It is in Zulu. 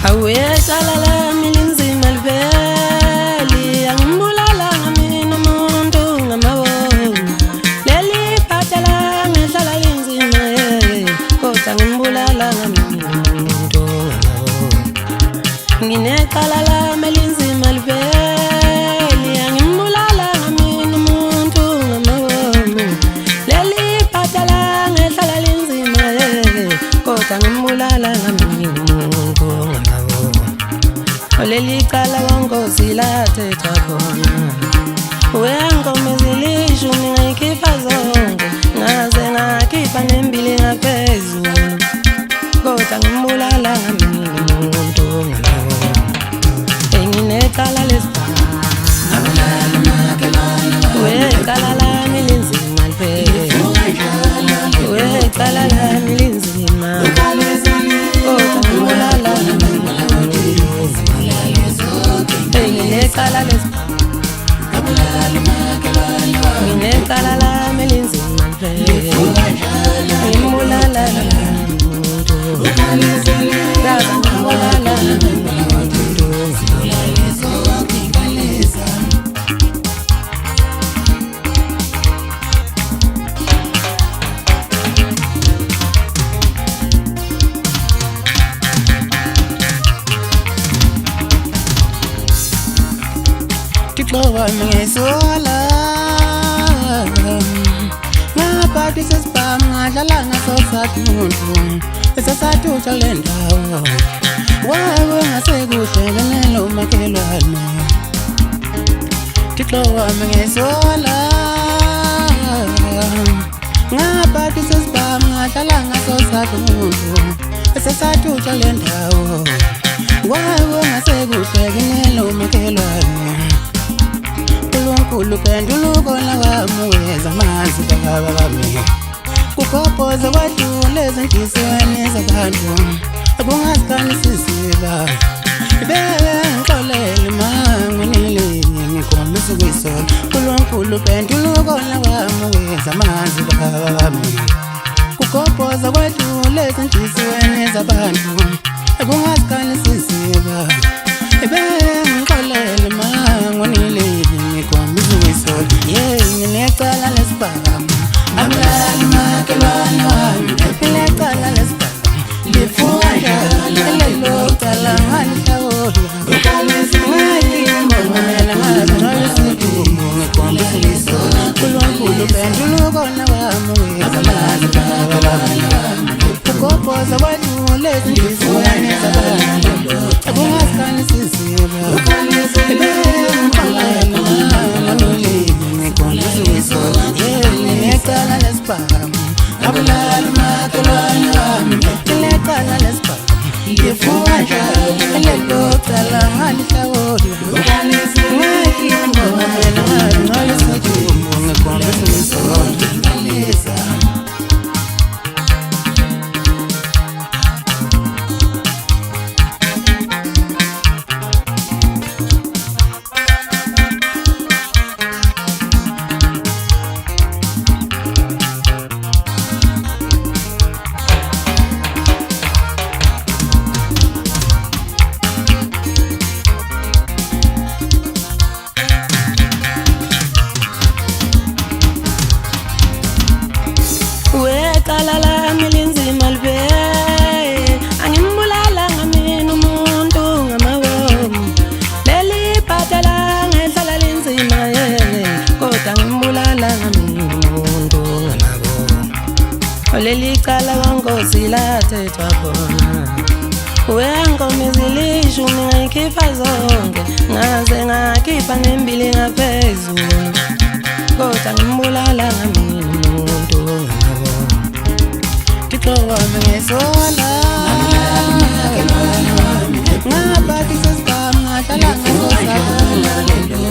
Awecala milinzima liveli angibulala mina umuntu ngamabomu leli phatela ngehlala linzima kodwa ngibulala mina umuntu ngamabomu nginecala lami linzima liveli angibulala mina umuntu ngamabomu leli phatela ngehlala linzima kodwa ngibulala mina umuntu leli cala wankosi lathetha khona wengoma ezilishumi ngayikhipha zonke ngaze ngakhipha nembili ngaphezulu kodwa ngimbulala ngamina umuntu enginecala lesibhamu wecala lami linzima livele wecala lami linzima kodwa ngimbulala nginecala lesibhamu nginecala lami linzima livele ngimbulala umuntu ngimbulala Tiklowa mengesola ngaphathi sesibhamu ngadlala ngasosathi muntu esesathu utshale ndawo wawe ngasekuhle nelo makhelwane Tiklowa mengesola ngaphathi sesibhamu ngadlala ngasosathi muntu esesathu utshale ndawo wawe ngasekuhle nelo makhelwane Kulu penduluko lawamweza mazi baba bami kukhophoza kwadlula ezinhlisiyweni zabantu akungasikhanisisiba bengixolele mangwenile ngikhombisa ukuyisola Kulu penduluko lawamweza mazi baba bami kukhophoza kwadlula ezinhlisiyweni zabantu akungasikhanisisiba bengixolele mangwenile nginecala lesibhamu abulali makhelwane wami nginecala lesibhamu lifunga lelo cala ngalihlawula ngakhimbonela ngazanolesidumo ngikhombisa Kulunkulu penduluko nawami wezamazi kukhophoza kwadlula ezinhlisiyweni zabantu akungasikhanisisiba nginecala lesibhamu abulali makhelwane wami nginecala lesibhamu lifunga lelo cala ngalihlawula ngakhimbonela ngazanolesidumo ngikhombisa Wecala lami linzima livele angimbulala ngamina umuntu ngamabomu leli phatela ngehlala linzima kodwa ngimbulala ngamina umuntu ngamabomu leli cala wankosi lathetha khona wengoma ezilishumi ngayikhipha zonke ngaze ngakhipha nembili ngaphezulu kodwa ngimbulala ngamina umuntu Tiklowa mengesola ngaphathi sesibhamu ngadlala ngasosathi